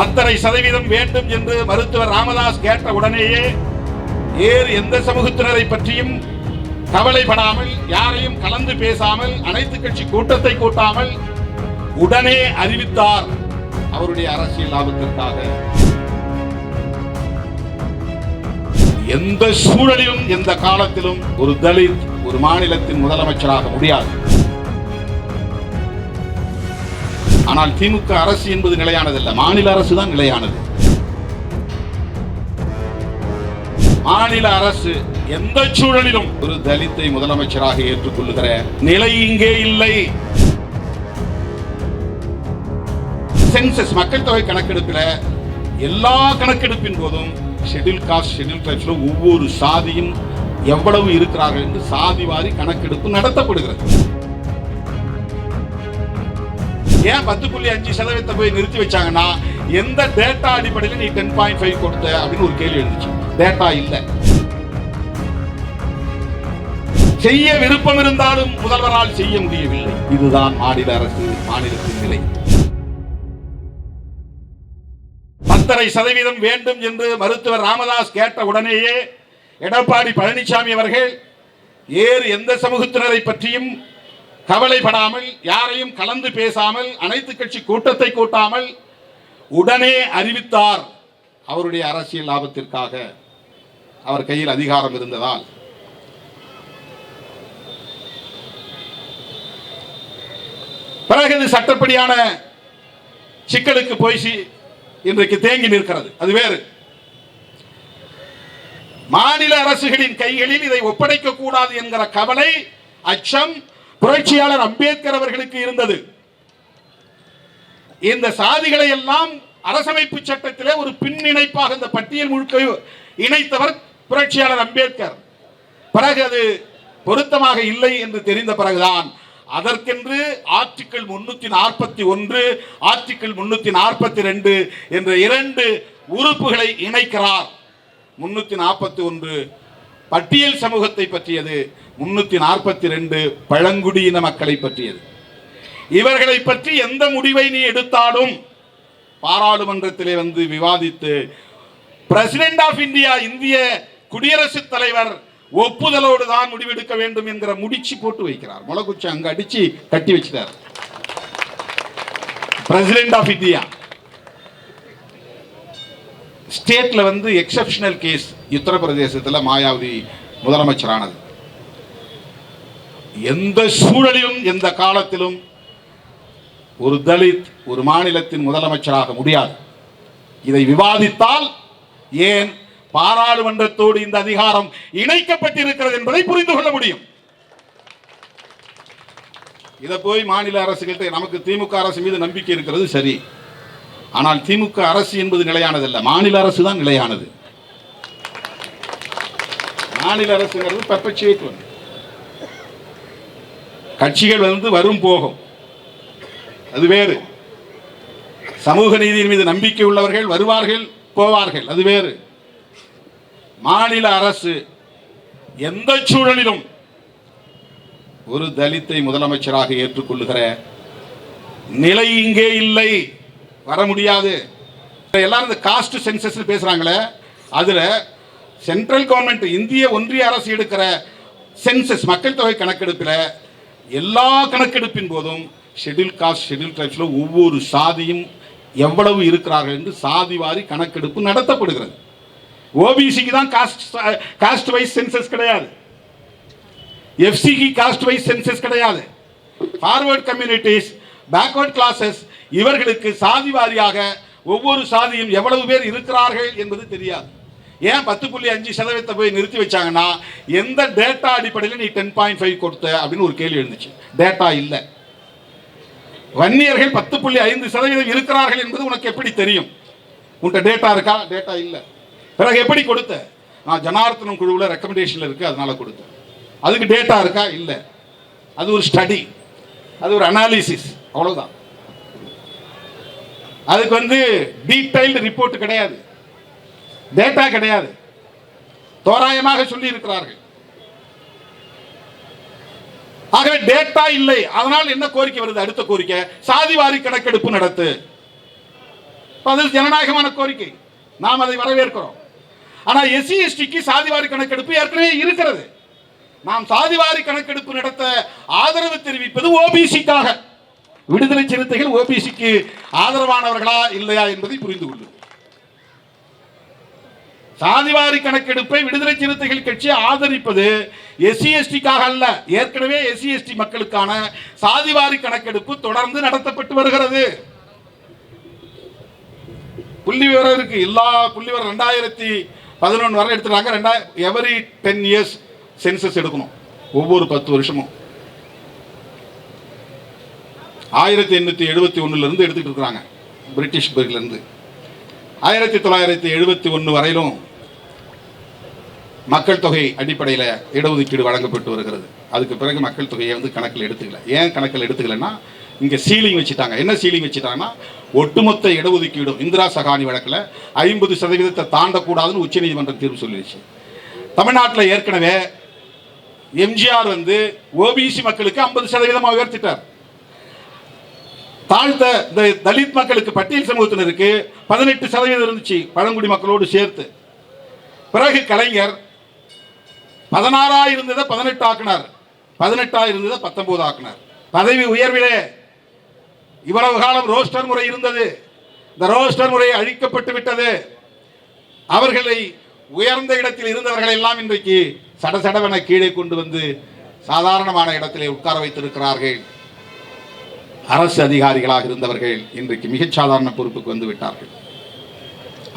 5.5% வேண்டும் என்று மருத்துவர் ராமதாஸ் கேட்ட உடனேயே வேறு எந்த சமூகத்தினரை பற்றியும் கவலைப்படாமல், யாரையும் கலந்து பேசாமல், அனைத்து கட்சி கூட்டத்தை கூட்டாமல் உடனே அறிவித்தார் அவருடைய அரசியல் லாபத்திற்காக. எந்த சூழலிலும் எந்த காலத்திலும் ஒரு தலித் ஒரு மாநிலத்தின் முதலமைச்சராக முடியாது. ஆனால் திமுக அரசு என்பது நிலையானதல்ல, மாநில அரசு தான் நிலையானது. மாநில அரசு எந்த சூழலிலும் ஒரு தலித்தை முதலமைச்சராக ஏற்றுக்கொள்ளுகிற நிலை இங்கே இல்லை. சென்சஸ் மக்கள் தொகை கணக்கெடுப்பில் எல்லா கணக்கெடுப்பின் போதும் ஷெட்யூல் காஸ்ட் ஷெட்யூல் ட்ரைப்ஸ்ல ஒவ்வொரு சாதியும் எவ்வளவு இருக்கிறார்கள் என்று சாதி வாரி கணக்கெடுப்பு நடத்தப்படுகிறது. ஏன் 10.5% போய் நிறுத்தி வச்சாங்கன்னா, எந்த டேட்டா அடிப்படையில் நீ 10.5 கொடுத்த அப்படின்னு ஒரு கேள்வி எழுந்துச்சு. டேட்டா இல்ல. செய்ய விருப்பம் இருந்தாலும் முதல்வரால் செய்ய முடியவில்லை. இதுதான் மாநில அரசு, மாநிலத்தின் நிலை. 5.5% வேண்டும் என்று மருத்துவர் ராமதாஸ் கேட்ட உடனேயே எடப்பாடி பழனிசாமி அவர்கள் வேறு எந்த சமூகத்தினரை பற்றியும் கவலைப்படாமல், யாரையும் கலந்து பேசாமல், அனைத்து கட்சி கூட்டத்தை கூட்டாமல் உடனே அறிவித்தார் அவருடைய அரசியல் லாபத்திற்காக. அவர் கையில் அதிகாரம் இருந்ததால். பிறகு சட்டப்படியான சிக்கலுக்கு போய் இன்றைக்கு தேங்கி நிற்கிறது. அது வேறு. மாநில அரசுகளின் கைகளில் இதை ஒப்படைக்க கூடாது என்கிற கவலை, அச்சம் புரட்சியாளர் அம்பேத்கர் அவர்களுக்கு இருந்தது. இந்த சாதிகளை எல்லாம் அரசமைப்பு சட்டத்திலே ஒரு பின்னிணைப்பாக இந்த பட்டியல் முழுக்க இணைத்தவர் புரட்சியாளர் அம்பேத்கர். பிறகு அது பொருத்தமாக இல்லை என்று தெரிந்த பிறகுதான் அதற்கென்று ஆர்டிகிள் 341, ஆர்டிகிள் 342 என்ற 2 உறுப்புகளை இணைக்கிறார். 341 பட்டியல் சமூகத்தை பற்றியது, 342 பழங்குடியின மக்களை பற்றியது. இவர்களை பற்றி எந்த முடிவை நீ எடுத்தாலும் பாராளுமன்றத்திலே வந்து விவாதித்து பிரசிடென்ட் ஆஃப் இந்தியா, இந்திய குடியரசுத் தலைவர் ஒப்புதலோடு தான் முடிவெடுக்க வேண்டும் என்கிற முடிச்சு போட்டு வைக்கிறார். முளகுச்சி அங்க அடிச்சு கட்டி வச்சிட்டார். பிரசிடென்ட் ஆஃப் இந்தியா ஸ்டேட்ல வந்து எக்ஸெப்ஷனல் கேஸ். உத்தரப்பிரதேசத்தில் மாயாவதி முதலமைச்சரானது. எந்த சூழலிலும் எந்த காலத்திலும் ஒரு தலித் ஒரு மாநிலத்தின் முதலமைச்சராக முடியாது. இதை விவாதித்தால் ஏன் பாராளுமன்றத்தோடு இந்த அதிகாரம் இணைக்கப்பட்டிருக்கிறது என்பதை புரிந்து கொள்ள முடியும். இதை போய் மாநில அரசுகிட்ட, நமக்கு திமுக அரசு மீது நம்பிக்கை இருக்கிறது சரி, ஆனால் திமுக அரசு என்பது நிலையானதல்ல, மாநில அரசு தான் நிலையானது. மாநில அரசுங்கிறது பெர்பெச்சுவேட். கட்சிகள் வந்து வரும் போகும், அது வேறு. சமூக நீதியின் மீது நம்பிக்கை உள்ளவர்கள் வருவார்கள் போவார்கள், அது வேறு. மாநில அரசு எந்த சூழலிலும் ஒரு தலித்தை முதலமைச்சராக ஏற்றுக்கொள்ளுகிற நிலை இங்கே இல்லை, வர முடியாது. எல்லாரும் இந்த காஸ்ட் சென்சஸ் பேசுறாங்களே, அதுல சென்ட்ரல் கவர்மெண்ட் இந்திய ஒன்றிய அரசு எடுக்கிற சென்சஸ் மக்கள் தொகை கணக்கெடுப்பில் எல்லா கணக்கெடுப்பின் போதும் ஷெட்யூல் காஸ்ட் ஷெட்யூல் ட்ரைப்ஸ்ல ஒவ்வொரு சாதியும் எவ்வளவு இருக்கிறார்கள் என்று சாதி வாரி கணக்கெடுப்பு நடத்தப்படுகிறது. ஓபிசிக்கு தான் காஸ்ட் வைஸ் சென்சஸ் கிடையாது, எஃப்சிக்கு காஸ்ட் வைஸ் சென்சஸ் கிடையாது. ஃபார்வர்ட் கம்யூனிட்டிஸ், பேக்வர்ட் கிளாஸஸ், இவர்களுக்கு சாதி வாரியாக ஒவ்வொரு சாதியும் எவ்வளவு பேர் இருக்கிறார்கள் என்பது தெரியாது. ஏன் 10.5% போய் நிறுத்தி வச்சாங்கன்னா, எந்த டேட்டா அடிப்படையில் நீ 10.5 கொடுத்த அப்படின்னு ஒரு கேள்வி எழுந்துச்சு. டேட்டா இல்லை. வன்னியர்கள் 10.5% இருக்கிறார்கள் என்பது உனக்கு எப்படி தெரியும்? உன்கிட்ட டேட்டா இருக்கா? டேட்டா இல்லை. பிறகு எப்படி கொடுத்த? நான் ஜனார்த்தனம் குழுவில் ரெக்கமெண்டேஷன்ல இருக்கு, அதனால கொடுத்தேன். அதுக்கு டேட்டா இருக்கா? இல்லை. அது ஒரு ஸ்டடி, அது ஒரு அனாலிசிஸ், அவ்வளவுதான். அதுக்கு வந்து டீடைல்டு ரிப்போர்ட் கிடையாது, டேட்டா கிடையாது, தோராயமாக சொல்லி இருக்கிறார்கள். ஆகவே டேட்டா இல்லை. அதனால் என்ன கோரிக்கை வருது? அடுத்த கோரிக்கை, சாதிவாரி கணக்கெடுப்பு நடத்து. அது ஜனநாயகமான கோரிக்கை, நாம் அதை வரவேற்கிறோம். ஆனால் எஸ்சி எஸ்டிக்கு சாதிவாரி கணக்கெடுப்பு ஏற்கனவே இருக்கிறது. நாம் சாதிவாரி கணக்கெடுப்பு நடத்த ஆதரவு தெரிவிப்பது ஓபிசிக்காக. விடுதலை சிறுத்தைகள் ஓபிசிக்கு ஆதரவானவர்களா இல்லையா என்பதை புரிந்து கொள்ளும். சாதிவாரி கணக்கெடுப்பை விடுதலை சிறுத்தைகள் கட்சி ஆதரிப்பது எஸ்சி எஸ்டிக்காக அல்ல. ஏற்கனவே எஸ்சி எஸ்டி மக்களுக்கான சாதிவாரி கணக்கெடுப்பு தொடர்ந்து நடத்தப்பட்டு வருகிறது. புள்ளி விவரம் இருக்கு, எல்லா புள்ளி விவரம் 2011 வரை எடுத்துட்டாங்க. எவரி 10 இயர்ஸ் சென்சஸ் எடுக்கணும், ஒவ்வொரு 10 வருஷமும். 1871 இருந்து எடுத்துட்டு இருக்கிறாங்க, பிரிட்டிஷ் பேர்ல இருந்து. 1971 வரையிலும் மக்கள் தொகை அடிப்படையில் இடஒதுக்கீடு வழங்கப்பட்டு வருகிறது. அதுக்கு பிறகு மக்கள் தொகையை கணக்கில் எடுத்துக்கல. ஏன் கணக்கில் எடுத்துக்கலன்னா, இங்கே சீலிங் வச்சுட்டாங்க. என்ன சீலிங் வச்சுட்டாங்கன்னா, ஒட்டுமொத்த இடஒதுக்கீடும் இந்திரா சகானி வழக்கில் 50% தாண்டக்கூடாதுன்னு உச்சநீதிமன்றம் தீர்ப்பு சொல்லிடுச்சு. தமிழ்நாட்டில் ஏற்கனவே எம்ஜிஆர் ஓபிசி மக்களுக்கு 50% உயர்த்திட்டார். தாழ்த்த தலித் மக்களுக்கு, பட்டியல் சமூகத்தினருக்கு 18% இருந்துச்சு, பழங்குடி மக்களோடு சேர்த்து. பிறகு கலைஞர் 16 இருந்ததை 18 ஆக்கினார், 18 இருந்ததை 19 ஆக்கினார். பதவி உயர்விலே இவ்வளவு காலம் ரோஸ்டர் முறை இருந்தது, இந்த ரோஸ்டர் முறை அழிக்கப்பட்டு விட்டது. அவர்களை உயர்ந்த இடத்தில் இருந்தவர்கள் எல்லாம் இன்றைக்கு சடசடவென கீழே கொண்டு சாதாரணமான இடத்திலே உட்கார வைத்திருக்கிறார்கள். அரசு அதிகாரிகளாக இருந்தவர்கள் இன்றைக்கு மிகச் சாதாரண பொறுப்புக்கு வந்து விட்டார்கள்.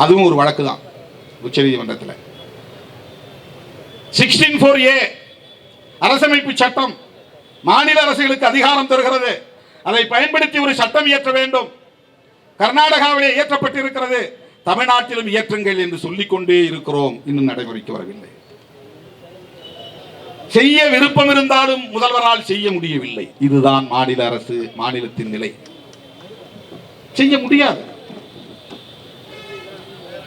அதுவும் ஒரு வழக்கு தான் உச்சநீதிமன்றத்தில். 16(4)A அரசமைப்பு சட்டம் மாநில அரசுகளுக்கு அதிகாரம் தருகிறது. அதை பயன்படுத்தி ஒரு சட்டம் இயற்ற வேண்டும். கர்நாடகாவிலே இயற்றப்பட்டிருக்கிறது, தமிழ்நாட்டிலும் இயற்றுங்கள் என்று சொல்லிக்கொண்டே இருக்கிறோம். இன்னும் நடைமுறைக்கு வரவில்லை. செய்ய விருப்பம் இருந்தாலும் முதல்வரால் செய்ய முடியவில்லை. இதுதான் மாநில அரசு, மாநிலத்தின் நிலை. செய்ய முடியாது.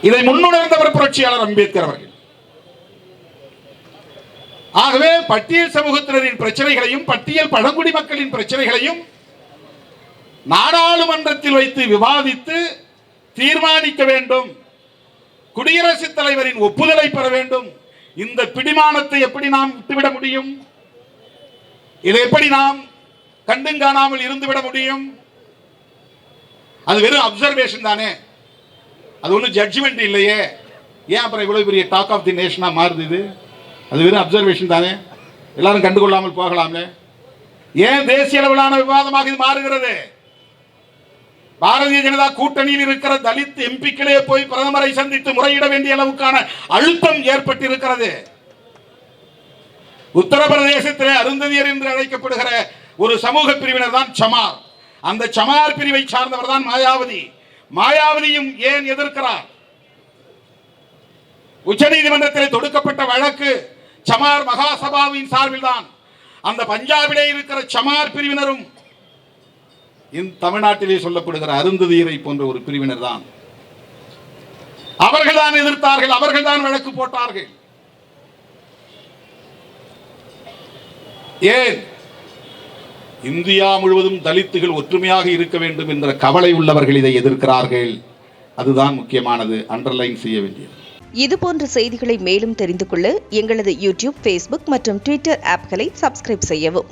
இதை முன்னுணர்ந்தவர் புரட்சியாளர் அம்பேத்கர் அவர்கள். ஆகவே பட்டியல் சமூகத்தினரின் பிரச்சனைகளையும் பட்டியல் பழங்குடி மக்களின் பிரச்சனைகளையும் நாடாளுமன்றத்தில் வைத்து விவாதித்து தீர்மானிக்க வேண்டும். குடியரசுத் தலைவரின் ஒப்புதலை பெற வேண்டும். இந்த பிடிமானத்தை எப்படி நாம் விட்டுவிட முடியும்? இதை எப்படி நாம் கண்டும் காணாமல் இருந்துவிட முடியும்? அது வெறும் அப்சர்வேஷன் தானே, அது ஒன்றும் ஜட்ஜ்மெண்ட் இல்லையே. ஏன் அப்புறம் இவ்வளவு பெரிய டாக் ஆஃப் தி நேஷனா மாறுது? இது அது வெறும் அப்சர்வேஷன் தானே, எல்லாரும் கண்டுகொள்ளாமல் போகலாமே. ஏன் தேசிய அளவிலான விவாதமாக இது மாறுகிறது? பாரதிய ஜனதா கூட்டணியில் இருக்கிற தலித் எம்பிக்களே போய் பிரதமரை சந்தித்து முறையிட வேண்டிய அளவுக்கான அழுத்தம் ஏற்பட்டிருக்கிறது. உத்தரப்பிரதேசத்திலே அருந்ததியர் என்று அழைக்கப்படுகிற ஒரு சமூக பிரிவினர் தான் சமார். அந்த சமார் பிரிவை சார்ந்தவர் தான் மாயாவதி. மாயாவதியும் ஏன் எதிர்க்கிறார்? உச்சநீதிமன்றத்தில் தொடுக்கப்பட்ட வழக்கு சமார் மகாசபாவின் சார்பில் தான். அந்த பஞ்சாபிலே இருக்கிற சமார் பிரிவினரும் தமிழ்நாட்டிலே சொல்லப்படுகிற அருந்ததியரை போன்ற ஒரு பிரிவினர் தான். அவர்கள் தான் எதிர்த்தார்கள், அவர்கள் தான் வழக்கு போட்டார்கள். ஏன்? இந்தியா முழுவதும் தலித்துகள் ஒற்றுமையாக இருக்க வேண்டும் என்ற கவலை உள்ளவர்கள் இதை எதிர்க்கிறார்கள். அதுதான் முக்கியமானது, அண்டர்லைன் செய்ய வேண்டியது. இதுபோன்ற செய்திகளை மேலும் தெரிந்து கொள்ள எங்களது யூடியூப், ஃபேஸ்புக் மற்றும் ட்விட்டர் ஆப்களை சப்ஸ்கிரைப் செய்யவும்.